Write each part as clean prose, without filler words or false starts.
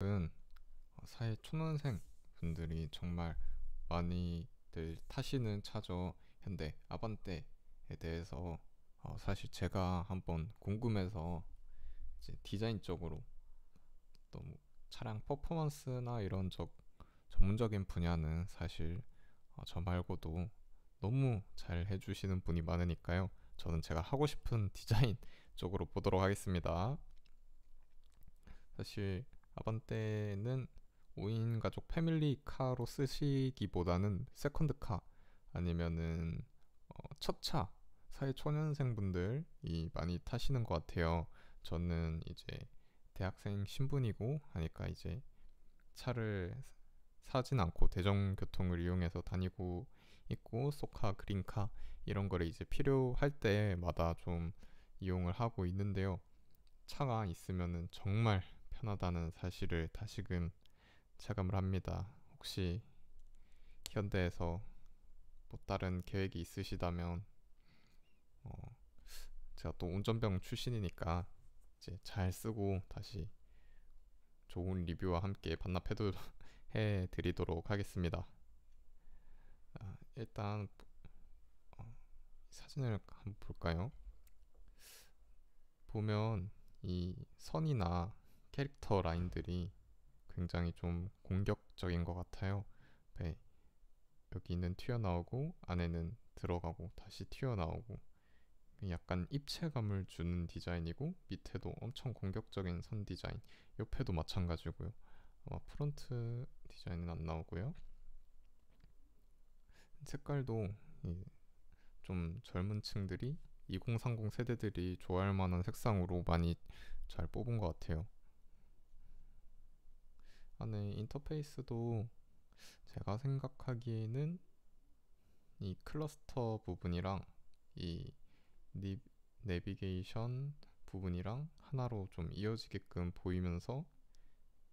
은 사회 초년생 분들이 정말 많이들 타시는 차죠. 현대 아반떼에 대해서 사실 제가 한번 궁금해서 이제 디자인 쪽으로 또뭐 차량 퍼포먼스나 이런 전문적인 분야는 사실 저 말고도 너무 잘 해주시는 분이 많으니까요. 저는 제가 하고 싶은 디자인 쪽으로 보도록 하겠습니다. 사실 아반떼는 5인 가족 패밀리카로 쓰시기보다는 세컨드카 아니면은 첫차 사회 초년생분들이 많이 타시는 것 같아요. 저는 이제 대학생 신분이고 하니까 이제 차를 사진 않고 대중교통을 이용해서 다니고 있고, 소카, 그린카 이런 거를 이제 필요할 때마다 좀 이용을 하고 있는데요. 차가 있으면은 정말 편하다는 사실을 다시금 체감을 합니다. 혹시 현대에서 뭐 다른 계획이 있으시다면 제가 또 운전병 출신이니까 이제 잘 쓰고 다시 좋은 리뷰와 함께 반납해도 해드리도록 하겠습니다. 일단 사진을 한번 볼까요? 보면 이 선이나 캐릭터 라인들이 굉장히 좀 공격적인 것 같아요. 네, 여기는 튀어나오고 안에는 들어가고 다시 튀어나오고 약간 입체감을 주는 디자인이고, 밑에도 엄청 공격적인 선 디자인, 옆에도 마찬가지고요. 프론트 디자인은 안 나오고요. 색깔도 좀 젊은 층들이 2030 세대들이 좋아할 만한 색상으로 많이 잘 뽑은 것 같아요. 안에 인터페이스도 제가 생각하기에는 이 클러스터 부분이랑 이 니, 내비게이션 부분이랑 하나로 좀 이어지게끔 보이면서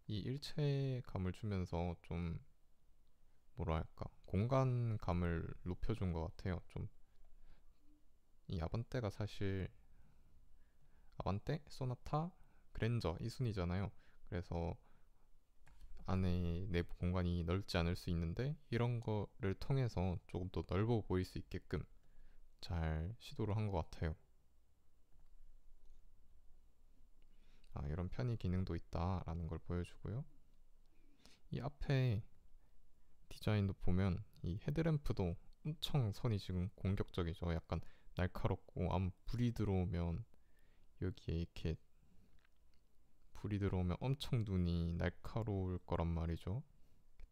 이 일체감을 주면서 좀 뭐랄까 공간감을 높여준 것 같아요. 좀 이 아반떼가 사실 아반떼, 소나타, 그랜저 이 순이잖아요. 그래서 안에 내부 공간이 넓지 않을 수 있는데 이런 거를 통해서 조금 더 넓어 보일 수 있게끔 잘 시도를 한 것 같아요. 이런 편의 기능도 있다라는 걸 보여주고요. 이 앞에 디자인도 보면 이 헤드램프도 엄청 선이 지금 공격적이죠. 약간 날카롭고 아무 불이 들어오면 여기에 이렇게 불이 들어오면 엄청 눈이 날카로울 거란 말이죠.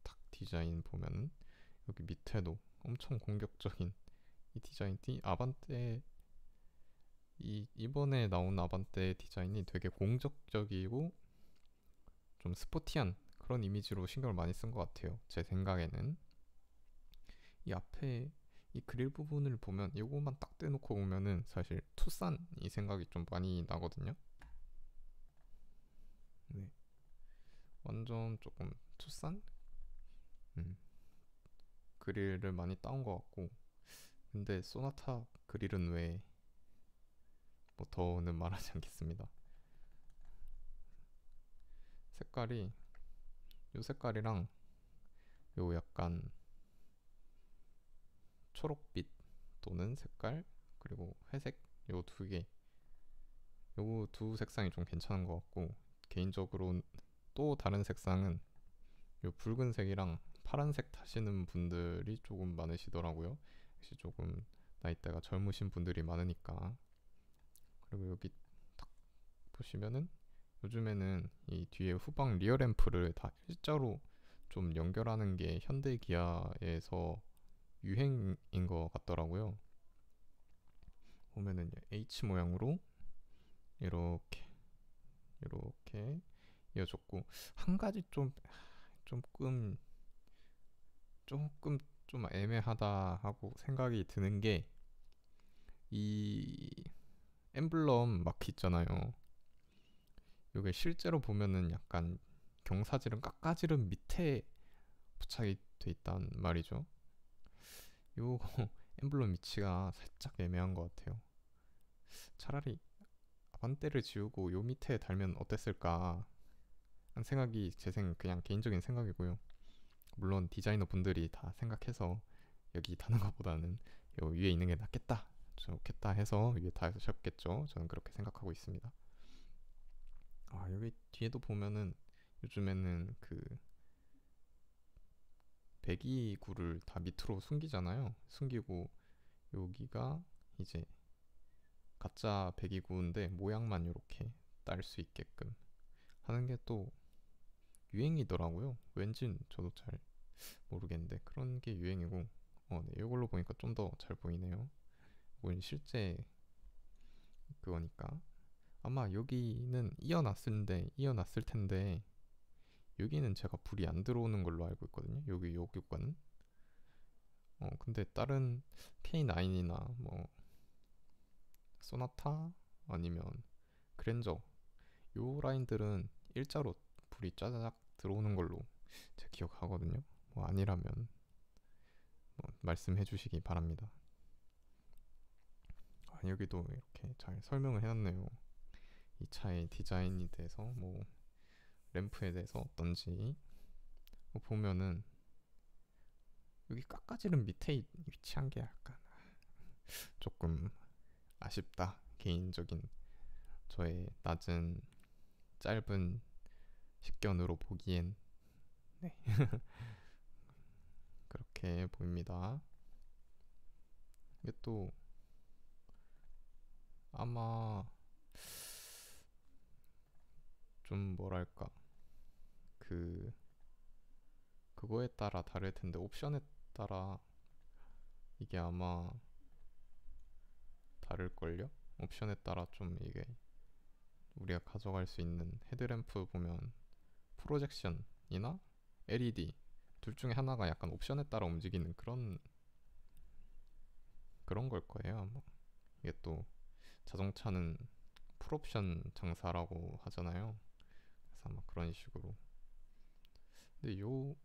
딱 디자인 보면은 여기 밑에도 엄청 공격적인 이 디자인, 이 아반떼 이번에 나온 아반떼 디자인이 되게 공격적이고 좀 스포티한 그런 이미지로 신경을 많이 쓴 것 같아요. 제 생각에는 이 앞에 이 그릴 부분을 보면 이거만 딱 떼놓고 보면은 사실 투싼이 생각이 좀 많이 나거든요. 네, 완전 조금 투싼 그릴을 많이 따온 것 같고, 근데 소나타 그릴은 왜 뭐 더는 말하지 않겠습니다. 색깔이 요 색깔이랑 요 약간 초록빛 또는 색깔, 그리고 회색, 요 두 개, 요 두 색상이 좀 괜찮은 것 같고, 개인적으로 또 다른 색상은 요 붉은색이랑 파란색 타시는 분들이 조금 많으시더라고요. 역시 조금 나이대가 젊으신 분들이 많으니까. 그리고 여기 딱 보시면은 요즘에는 이 뒤에 후방 리어 램프를 다 일자로 좀 연결하는 게 현대 기아에서 유행인 것 같더라고요. 보면은 H 모양으로 이렇게 이렇게 이어졌고, 한 가지 조금 좀 애매하다 하고 생각이 드는 게 이 엠블럼 마크 있잖아요. 이게 실제로 보면은 약간 경사지름 깎아지름 밑에 부착이 돼 있단 말이죠. 요 엠블럼 위치가 살짝 애매한 것 같아요. 차라리 아반떼를 지우고 요 밑에 달면 어땠을까 생각이 그냥 개인적인 생각이고요. 물론 디자이너 분들이 다 생각해서 여기 다는 것보다는 요 위에 있는 게 낫겠다, 좋겠다 해서 위에 다셨겠죠. 저는 그렇게 생각하고 있습니다. 아, 여기 뒤에도 보면은 요즘에는 그 배기구를 다 밑으로 숨기잖아요. 숨기고 여기가 이제 가짜 배기구인데 모양만 이렇게 딸 수 있게끔 하는 게 또 유행이더라고요. 왠진 저도 잘 모르겠는데 그런 게 유행이고, 네, 이걸로 보니까 좀 더 잘 보이네요. 이건 실제 그거니까. 아마 여기는 이어놨을 텐데 여기는 제가 불이 안 들어오는 걸로 알고 있거든요. 여기 요 교과는. 근데 다른 K9이나 뭐 소나타 아니면 그랜저 요 라인들은 일자로 불이 짜자작 들어오는 걸로 제가 기억하거든요. 뭐 아니라면 뭐 말씀해 주시기 바랍니다. 아, 여기도 이렇게 잘 설명을 해놨네요. 이 차의 디자인에 대해서, 뭐 램프에 대해서 어떤지. 보면은 여기 깎아지른 밑에 위치한 게 약간 조금 아쉽다, 개인적인 저의 낮은 짧은 식견으로 보기엔. 네, 그렇게 보입니다. 이게 또 아마 좀 뭐랄까, 그 그거에 따라 다를 텐데, 옵션에 따라 이게 아마 다를걸요? 옵션에 따라 좀 이게 우리가 가져갈 수 있는 헤드램프 보면 프로젝션이나 LED 둘 중에 하나가 약간 옵션에 따라 움직이는 그런 걸 거예요. 아마 이게 또 자동차는 풀옵션 장사라고 하잖아요. 그래서 아마 그런 식으로. 근데 요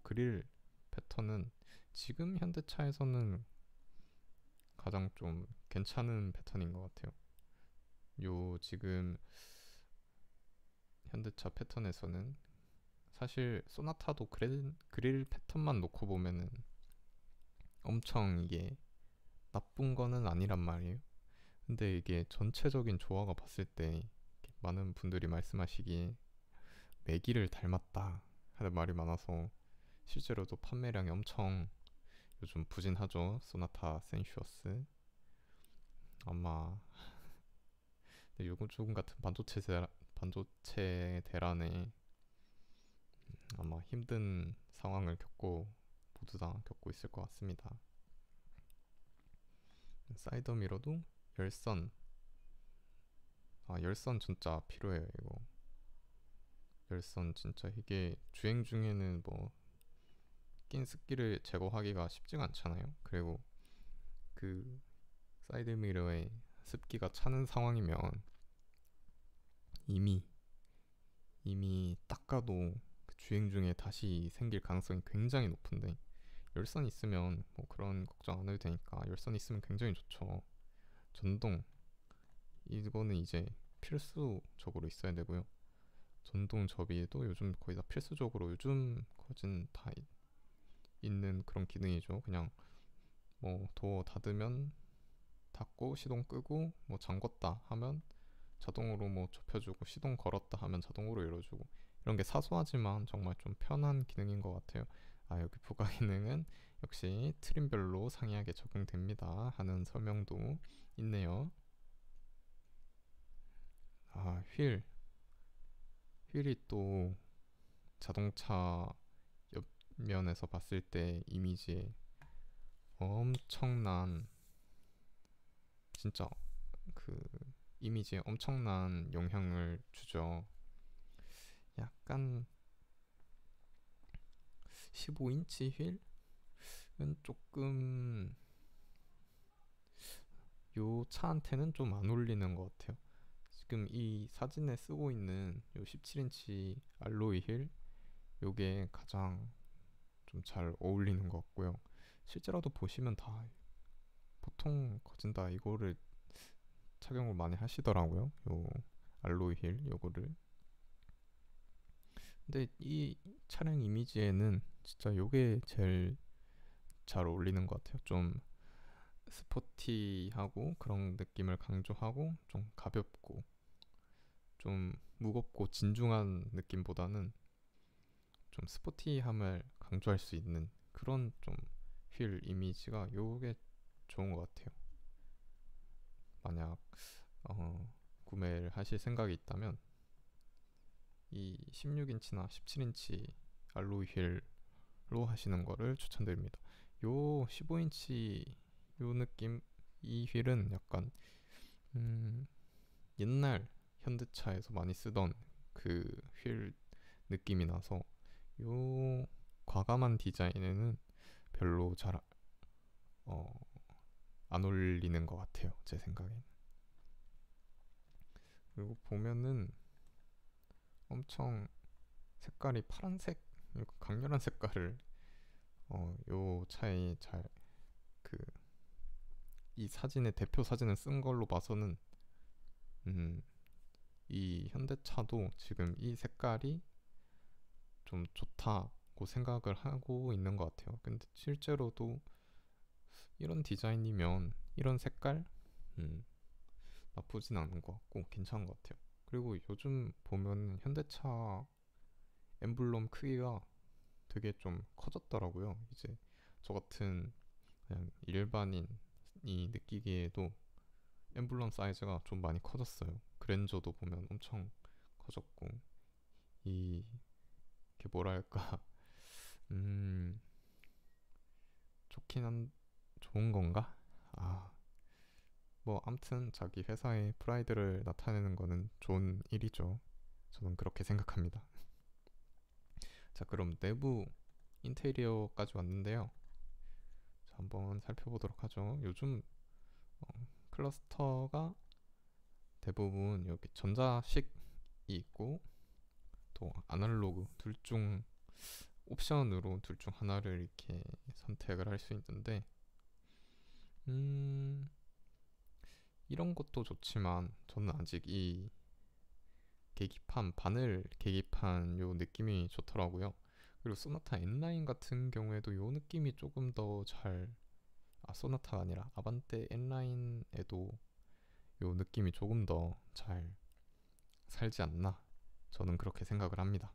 그릴 패턴은 지금 현대차에서는 가장 좀 괜찮은 패턴인 것 같아요. 요 지금 현대차 패턴에서는 사실 소나타도 그릴 패턴만 놓고 보면은 엄청 이게 나쁜 거는 아니란 말이에요. 근데 이게 전체적인 조화가 봤을 때 많은 분들이 말씀하시기에 매기를 닮았다 하는 말이 많아서 실제로도 판매량이 엄청 요즘 부진하죠. 소나타 센슈어스. 아마 요즘 같은 반도체 대란에 아마 힘든 상황을 모두 다 겪고 있을 것 같습니다. 사이더 미러도 열선. 열선 진짜 필요해요. 이거 열선 진짜 이게 주행 중에는 뭐 낀 습기를 제거하기가 쉽지가 않잖아요. 그리고 그 사이드 미러에 습기가 차는 상황이면 이미 닦아도 그 주행 중에 다시 생길 가능성이 굉장히 높은데, 열선 있으면 뭐 그런 걱정 안 해도 되니까 열선 있으면 굉장히 좋죠. 전동, 이거는 이제 필수적으로 있어야 되고요. 전동 접이도 요즘 거의 다 필수적으로, 요즘 거진 다 있는 그런 기능이죠. 그냥 뭐 도어 닫으면 닫고, 시동 끄고, 뭐 잠궜다 하면 자동으로 뭐 좁혀주고, 시동 걸었다 하면 자동으로 열어주고, 이런 게 사소하지만 정말 좀 편한 기능인 것 같아요. 여기 부가 기능은 역시 트림별로 상이하게 적용됩니다 하는 설명도 있네요. 휠이 또 자동차 옆면에서 봤을 때 이미지에 엄청난, 진짜 그 이미지에 엄청난 영향을 주죠. 약간 15인치 휠은 조금 요 차한테는 좀 안 어울리는 것 같아요. 지금 이 사진에 쓰고 있는 요 17인치 알로이 휠, 요게 가장 좀 잘 어울리는 것 같고요. 실제로도 보시면 다 보통 거진 다 이거를 착용을 많이 하시더라고요. 요 알로이 휠 요거를. 근데 이 차량 이미지에는 진짜 요게 제일 잘 어울리는 것 같아요. 좀 스포티하고 그런 느낌을 강조하고 좀 가볍고 좀 무겁고 진중한 느낌보다는 좀 스포티함을 강조할 수 있는 그런 좀 휠 이미지가 요게 좋은 것 같아요. 만약 구매를 하실 생각이 있다면 이 16인치나 17인치 알로이 휠로 하시는 거를 추천드립니다. 요 15인치 요 느낌 이 휠은 약간 옛날 현대차에서 많이 쓰던 그 휠 느낌이 나서 요 과감한 디자인에는 별로 잘 안 어울리는 것 같아요. 제 생각엔. 그리고 보면은 엄청 색깔이 파란색 강렬한 색깔을 요 차에 잘 그 이 사진의 대표 사진을 쓴 걸로 봐서는 음, 이 현대차도 지금 이 색깔이 좀 좋다고 생각을 하고 있는 것 같아요. 근데 실제로도 이런 디자인이면 이런 색깔 음, 나쁘진 않은 것 같고 괜찮은 것 같아요. 그리고 요즘 보면 현대차 엠블럼 크기가 되게 좀 커졌더라고요. 이제 저 같은 그냥 일반인이 느끼기에도 엠블럼 사이즈가 좀 많이 커졌어요. 그랜저도 보면 엄청 커졌고 이게 뭐랄까 음 좋긴 한 좋은 건가? 아, 뭐 암튼 자기 회사의 프라이드를 나타내는 거는 좋은 일이죠. 저는 그렇게 생각합니다. 자, 그럼 내부 인테리어까지 왔는데요. 자, 한번 살펴보도록 하죠. 요즘 클러스터가 대부분 여기 전자식이 있고 또 아날로그 둘 중 옵션으로 둘 중 하나를 이렇게 선택을 할 수 있는데 음 이런 것도 좋지만 저는 아직 이 계기판 바늘 계기판 요 느낌이 좋더라고요. 그리고 소나타 N라인 같은 경우에도 요 느낌이 조금 더 잘 소나타가 아니라 아반떼 N라인에도 요 느낌이 조금 더 잘 살지 않나 저는 그렇게 생각을 합니다.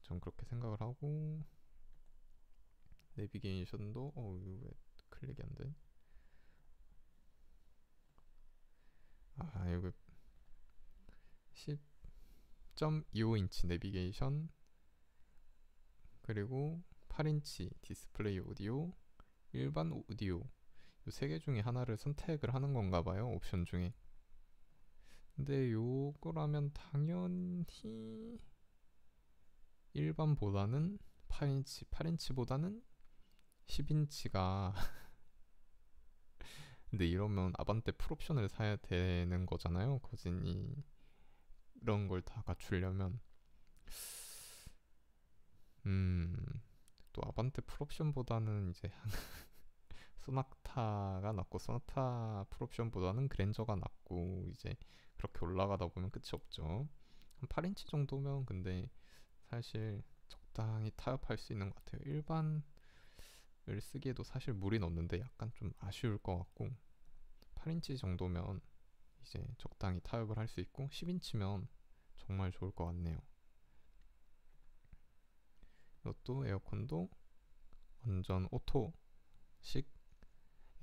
전 그렇게 생각을 하고 내비게이션도 이거 왜 클릭이 안 돼? 이거 10.25인치 내비게이션 그리고 8인치 디스플레이 오디오 일반 오디오 이 세 개 중에 하나를 선택을 하는 건가 봐요. 옵션 중에. 근데 요거라면 당연히 일반보다는 8인치보다는 10인치가 근데 이러면 아반떼 풀옵션을 사야 되는 거잖아요. 거진이 이런 걸 다 갖추려면 또 아반떼 풀옵션보다는 이제 소나타가 낫고 소나타 풀옵션보다는 그랜저가 낫고 이제 그렇게 올라가다 보면 끝이 없죠. 한 8인치 정도면 근데 사실 적당히 타협할 수 있는 것 같아요. 일반을 쓰기에도 사실 무리는 없는데 약간 좀 아쉬울 것 같고 8인치 정도면 이제 적당히 타협을 할 수 있고 10인치면 정말 좋을 것 같네요. 이것도 에어컨도 완전 오토식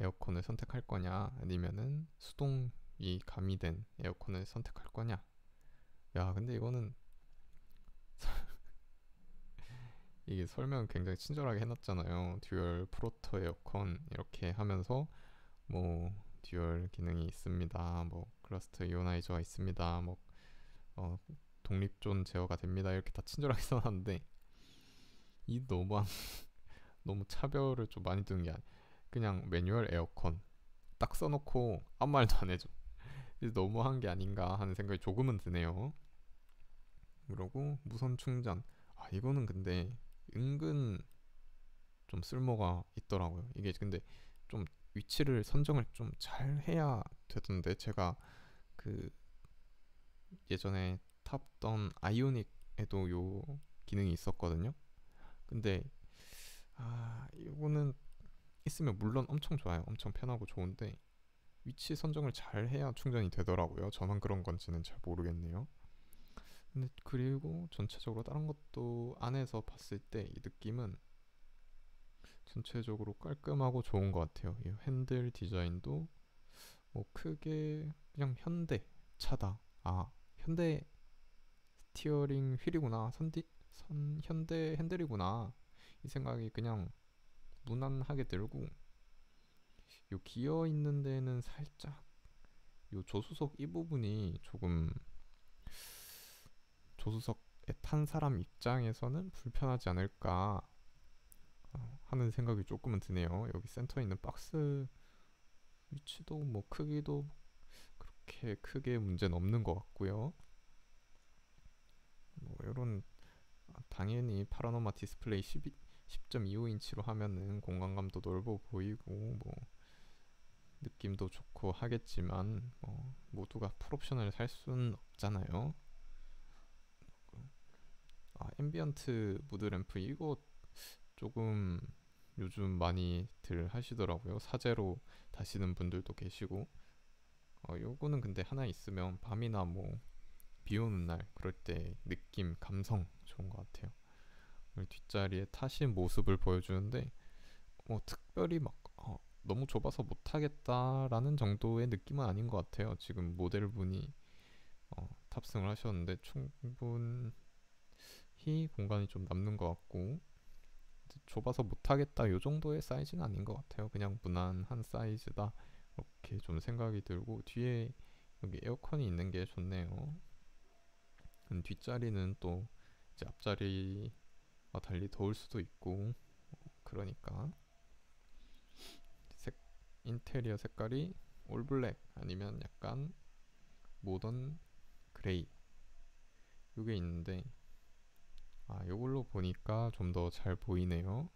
에어컨을 선택할 거냐 아니면은 수동이 가미된 에어컨을 선택할 거냐. 야, 근데 이거는 이게 설명 굉장히 친절하게 해놨잖아요. 듀얼 프로토 에어컨 이렇게 하면서 뭐 듀얼 기능이 있습니다. 뭐 클러스터 이오나이저가 있습니다. 뭐 어, 독립존 제어가 됩니다. 이렇게 다 친절하게 써놨는데 이 너무 너무 차별을 좀 많이 두는 게 아니야. 그냥 매뉴얼 에어컨 딱 써놓고 아무 말도 안 해줘. 너무한 게 아닌가 하는 생각이 조금은 드네요. 그러고 무선 충전. 이거는 근데 은근 좀 쓸모가 있더라고요. 이게 근데 좀 위치를 선정을 좀 잘 해야 되던데 제가 그 예전에 탔던 아이오닉에도 요 기능이 있었거든요. 근데 이거는 있으면 물론 엄청 좋아요. 엄청 편하고 좋은데 위치 선정을 잘 해야 충전이 되더라고요. 저만 그런 건지는 잘 모르겠네요. 근데 그리고 전체적으로 다른 것도 안에서 봤을 때 이 느낌은 전체적으로 깔끔하고 좋은 것 같아요. 이 핸들 디자인도 뭐 크게 그냥 현대 차다. 현대 스티어링 휠이구나. 현대 핸들이구나. 이 생각이 그냥 무난하게 들고, 요 기어 있는 데는 살짝 요 조수석 이 부분이 조금 조수석에 탄 사람 입장에서는 불편하지 않을까 하는 생각이 조금은 드네요. 여기 센터에 있는 박스 위치도 뭐 크기도 그렇게 크게 문제는 없는 것 같고요. 뭐 이런 당연히 파라노마 디스플레이 10.25인치로 하면은 공간감도 넓어 보이고 뭐 느낌도 좋고 하겠지만 뭐 모두가 풀옵션을 살 수는 없잖아요. 앰비언트 무드 램프 이거 조금 요즘 많이들 하시더라고요. 사제로 다시는 분들도 계시고 요거는 근데 하나 있으면 밤이나 뭐 비 오는 날 그럴 때 느낌 감성 좋은 것 같아요. 뒷자리에 타신 모습을 보여주는데 뭐 특별히 막 너무 좁아서 못하겠다라는 정도의 느낌은 아닌 것 같아요. 지금 모델분이 탑승을 하셨는데 충분히 공간이 좀 남는 것 같고, 좁아서 못하겠다 요 정도의 사이즈는 아닌 것 같아요. 그냥 무난한 사이즈다 이렇게 좀 생각이 들고, 뒤에 여기 에어컨이 있는 게 좋네요. 뒷자리는 또 이제 앞자리와 달리 더울 수도 있고 그러니까 인테리어 색깔이 올블랙 아니면 약간 모던 그레이 요게 있는데 요걸로 보니까 좀 더 잘 보이네요.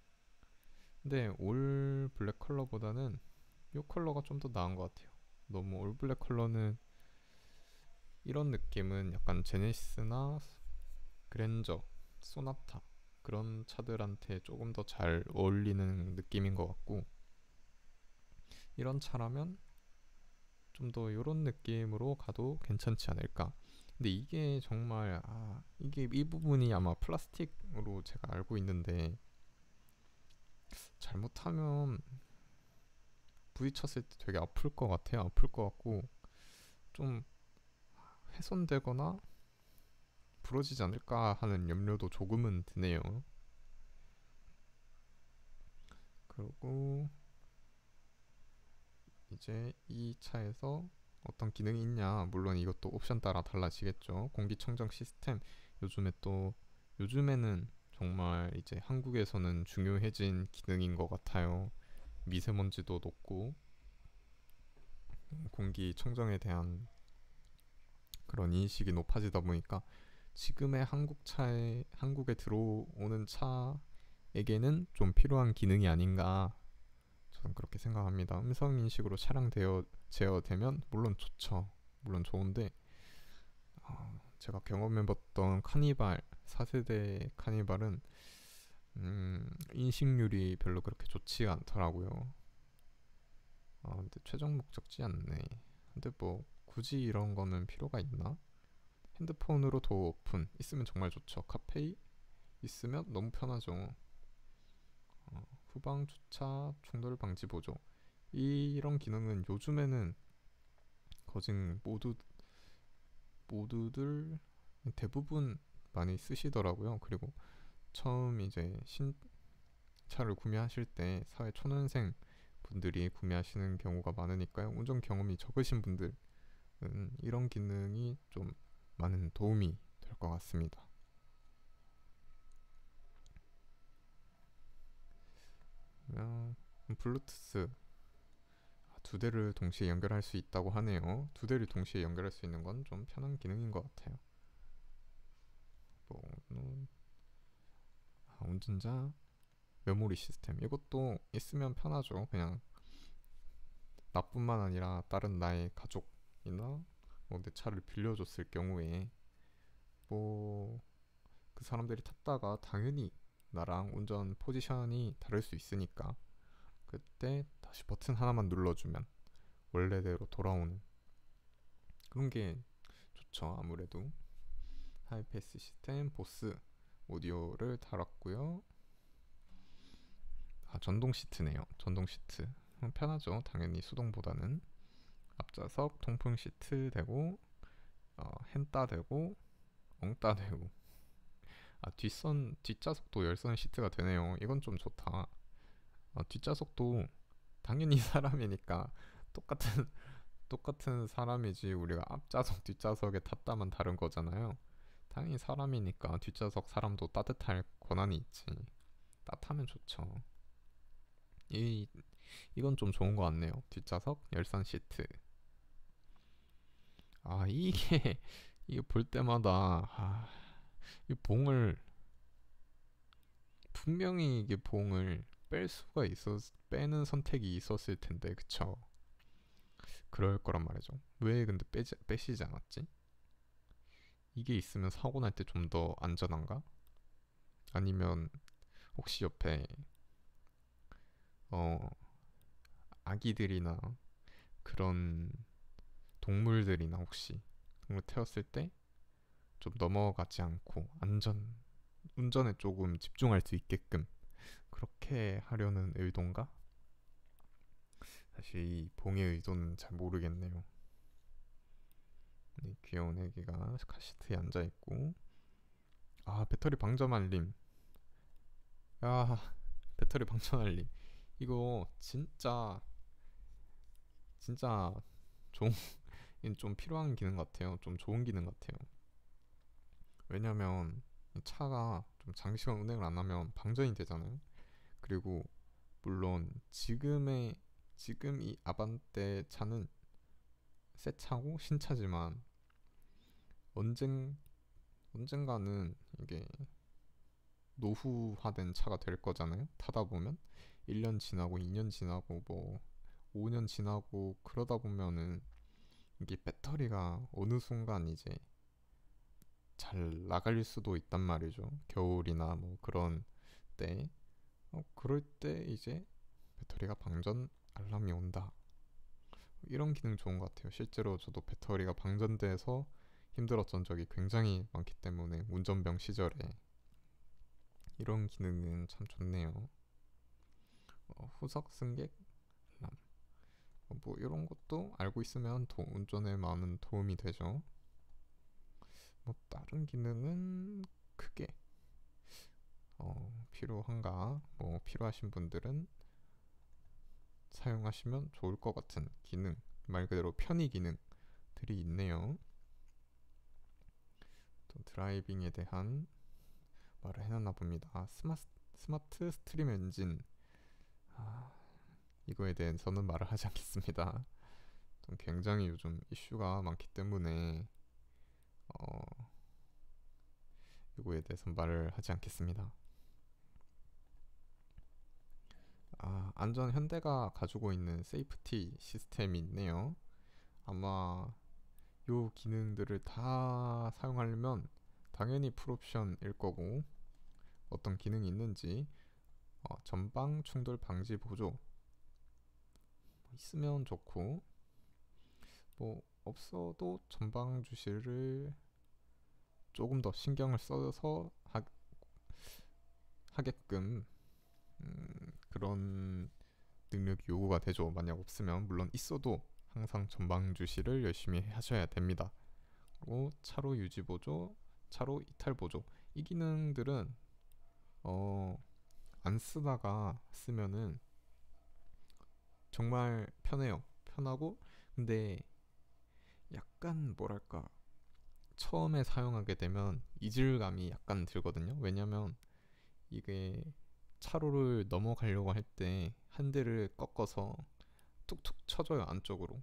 근데 올 블랙 컬러보다는 요 컬러가 좀 더 나은 것 같아요. 너무 올 블랙 컬러는 이런 느낌은 약간 제네시스나 그랜저, 소나타 그런 차들한테 조금 더 잘 어울리는 느낌인 것 같고, 이런 차라면 좀 더 이런 느낌으로 가도 괜찮지 않을까. 근데 이게 정말 이게 이 부분이 아마 플라스틱으로 제가 알고 있는데 잘못하면 부딪혔을 때 되게 아플 것 같아요. 아플 것 같고 좀 훼손되거나 부러지지 않을까 하는 염려도 조금은 드네요. 그리고 이제 이 차에서 어떤 기능이 있냐, 물론 이것도 옵션 따라 달라지겠죠. 공기청정 시스템, 요즘에 또 요즘에는 정말 이제 한국에서는 중요해진 기능인 것 같아요. 미세먼지도 높고 공기청정에 대한 그런 인식이 높아지다 보니까 지금의 한국에 들어오는 차에게는 좀 필요한 기능이 아닌가, 저는 그렇게 생각합니다. 음성 인식으로 차량 제어되면 물론 좋죠. 물론 좋은데 제가 경험해봤던 카니발 4세대 카니발은 인식률이 별로 그렇게 좋지가 않더라고요. 근데 최종 목적지 않네. 근데 뭐 굳이 이런 거는 필요가 있나? 핸드폰으로 도어 오픈 있으면 정말 좋죠. 카페이 있으면 너무 편하죠. 후방 주차 충돌 방지 보조, 이런 기능은 요즘에는 거진 모두들 대부분 많이 쓰시더라고요. 그리고 처음 이제 신차를 구매하실 때 사회 초년생 분들이 구매하시는 경우가 많으니까요. 운전 경험이 적으신 분들은 이런 기능이 좀 많은 도움이 될 것 같습니다. 블루투스 두 대를 동시에 연결할 수 있다고 하네요. 두 대를 동시에 연결할 수 있는 건 좀 편한 기능인 것 같아요. 뭐, 운전자 메모리 시스템 이것도 있으면 편하죠. 그냥 나뿐만 아니라 다른 나의 가족이나 뭐 내 차를 빌려줬을 경우에 뭐 그 사람들이 탔다가 당연히 나랑 운전 포지션이 다를 수 있으니까 그때 다시 버튼 하나만 눌러주면 원래대로 돌아오는 그런 게 좋죠. 아무래도 하이패스 시스템 보스 오디오를 달았고요. 아, 전동 시트네요. 전동 시트 편하죠. 당연히 수동보다는. 앞좌석 통풍 시트 되고 핸따 되고 엉따 되고 아, 뒷좌석도 열선 시트가 되네요. 이건 좀 좋다. 뒷좌석도 당연히 사람이니까 똑같은 똑같은 사람이지 우리가 앞좌석 뒷좌석에 탔다만 다른 거잖아요. 당연히 사람이니까 뒷좌석 사람도 따뜻할 권한이 있지. 따뜻하면 좋죠. 이 이건 좀 좋은 것 같네요. 뒷좌석 열선 시트. 아, 이게 이게 볼 때마다 이 봉을 분명히 이게 봉을 뺄 수가 있었 빼는 선택이 있었을 텐데 그쵸? 그럴 거란 말이죠. 왜 근데 빼시지 않았지? 이게 있으면 사고 날 때 좀 더 안전한가? 아니면 혹시 옆에 어 아기들이나 그런 동물들이나 혹시 동물 태웠을 때 좀 넘어가지 않고 운전에 조금 집중할 수 있게끔 그렇게 하려는 의도인가? 사실 이 봉의 의도는 잘 모르겠네요. 이 귀여운 애기가 카시트에 앉아 있고 아, 배터리 방전 알림. 야, 배터리 방전 알림. 이거 진짜 좋은 좀 필요한 기능 같아요. 좀 좋은 기능 같아요. 왜냐면 차가 좀 장시간 운행을 안 하면 방전이 되잖아요. 그리고 물론 지금 이 아반떼 차는 새 차고 신차지만 언젠 언젠가는 이게 노후화된 차가 될 거잖아요. 타다 보면 1년 지나고 2년 지나고 뭐 5년 지나고 그러다 보면은 이게 배터리가 어느 순간 이제 잘 나갈 수도 있단 말이죠. 겨울이나 뭐 그런 때 그럴 때 이제 배터리가 방전 알람이 온다. 이런 기능 좋은 것 같아요. 실제로 저도 배터리가 방전돼서 힘들었던 적이 굉장히 많기 때문에 운전병 시절에 이런 기능은 참 좋네요. 후석 승객 알람 뭐 이런 것도 알고 있으면 운전에 많은 도움이 되죠. 뭐 다른 기능은 크게 필요한가 뭐 필요하신 분들은 사용하시면 좋을 것 같은 기능 말 그대로 편의 기능들이 있네요. 또 드라이빙에 대한 말을 해놨나 봅니다. 스마트 스트림 엔진 이거에 대해서는 말을 하지 않겠습니다. 좀 굉장히 요즘 이슈가 많기 때문에 이거에 대해서 말을 하지 않겠습니다. 안전 현대가 가지고 있는 세이프티 시스템이 있네요. 아마 요 기능들을 다 사용하려면 당연히 풀옵션일 거고 어떤 기능이 있는지 전방 충돌 방지 보조 있으면 좋고 뭐 없어도 전방 주시를 조금 더 신경을 써서 하게끔 그런 능력이 요구가 되죠. 만약 없으면 물론 있어도 항상 전방 주시를 열심히 하셔야 됩니다. 그리고 차로 유지 보조, 차로 이탈 보조 이 기능들은 안 쓰다가 쓰면은 정말 편해요. 편하고 근데 약간 뭐랄까 처음에 사용하게 되면 이질감이 약간 들거든요. 왜냐면 이게 차로를 넘어가려고 할 때 한 대를 꺾어서 툭툭 쳐줘요 안쪽으로.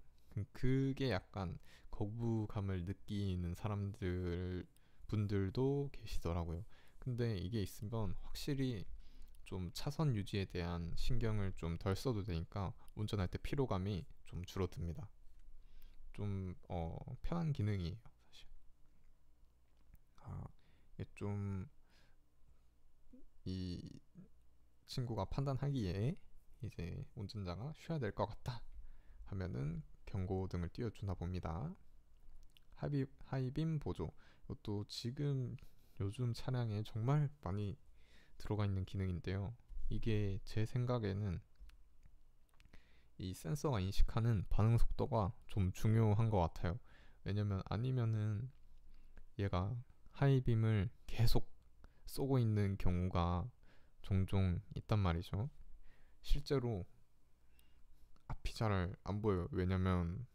그게 약간 거부감을 느끼는 분들도 계시더라고요. 근데 이게 있으면 확실히 좀 차선 유지에 대한 신경을 좀 덜 써도 되니까 운전할 때 피로감이 좀 줄어듭니다. 좀 편한 기능이에요 사실. 이게 좀 이 친구가 판단하기에 이제 운전자가 쉬어야 될 것 같다 하면은 경고등을 띄워주나 봅니다. 하이빔 보조. 이것도 지금 요즘 차량에 정말 많이 들어가 있는 기능인데요. 이게 제 생각에는 이 센서가 인식하는 반응 속도가 좀 중요한 것 같아요. 왜냐면 아니면은 얘가 하이빔을 계속 쏘고 있는 경우가 종종 있단 말이죠. 실제로 앞이 잘 안 보여요. 왜냐면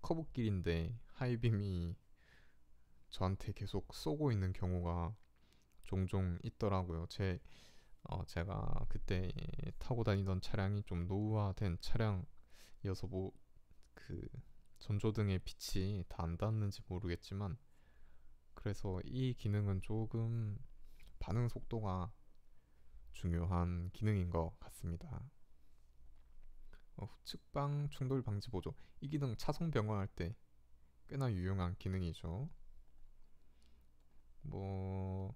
커브길인데 하이빔이 저한테 계속 쏘고 있는 경우가 종종 있더라고요. 제가 그때 타고 다니던 차량이 좀 노후화된 차량이어서 뭐 그 전조등의 빛이 다 안 닿는지 모르겠지만, 그래서 이 기능은 조금 반응 속도가 중요한 기능인 것 같습니다. 후측방 충돌 방지 보조. 이 기능 차선 변경할 때 꽤나 유용한 기능이죠. 뭐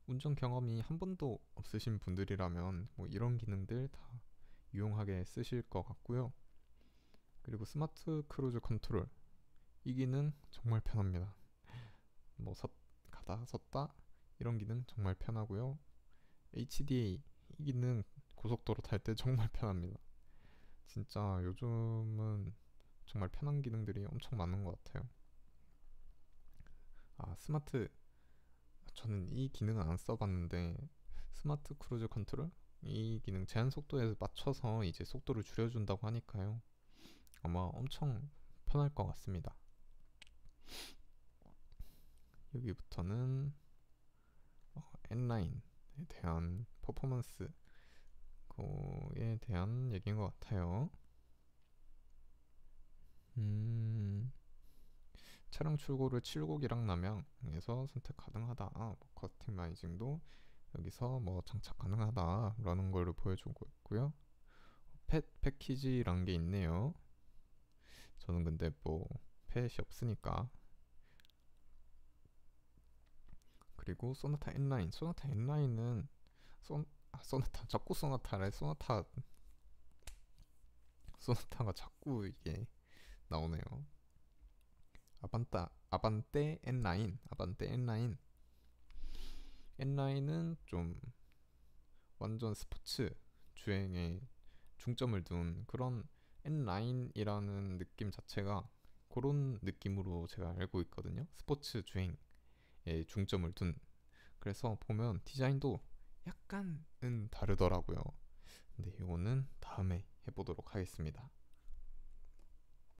운전 경험이 한 번도 없으신 분들이라면 뭐 이런 기능들 다 유용하게 쓰실 것 같고요. 그리고 스마트 크루즈 컨트롤, 이 기능 정말 편합니다. 뭐 가다 섰다 이런 기능 정말 편하고요. HDA, 이 기능 고속도로 탈 때 정말 편합니다. 진짜 요즘은 정말 편한 기능들이 엄청 많은 것 같아요. 저는 이 기능은 안 써봤는데 스마트 크루즈 컨트롤, 이 기능 제한 속도에 맞춰서 이제 속도를 줄여준다고 하니까요. 아마 엄청 편할 것 같습니다. 여기부터는 N9에 대한 퍼포먼스 에 대한 얘기인 것 같아요. 차량 출고를 7곡이랑 남양에서 선택 가능하다. 뭐 커스터마이징도 여기서 뭐 장착 가능하다라는 걸 보여주고 있고요. 펫 패키지란 게 있네요. 저는 근데 뭐 펫이 없으니까. 그리고 소나타 N9은 소나타 자꾸 소나타가 자꾸 이게 나오네요. 아반떼 N9은 좀 완전 스포츠 주행에 중점을 둔 그런 N9이라는 느낌 자체가 그런 느낌으로 제가 알고 있거든요. 스포츠 주행에 중점을 둔. 그래서 보면 디자인도 약간은 다르더라고요. 근데 이거는 다음에 해보도록 하겠습니다.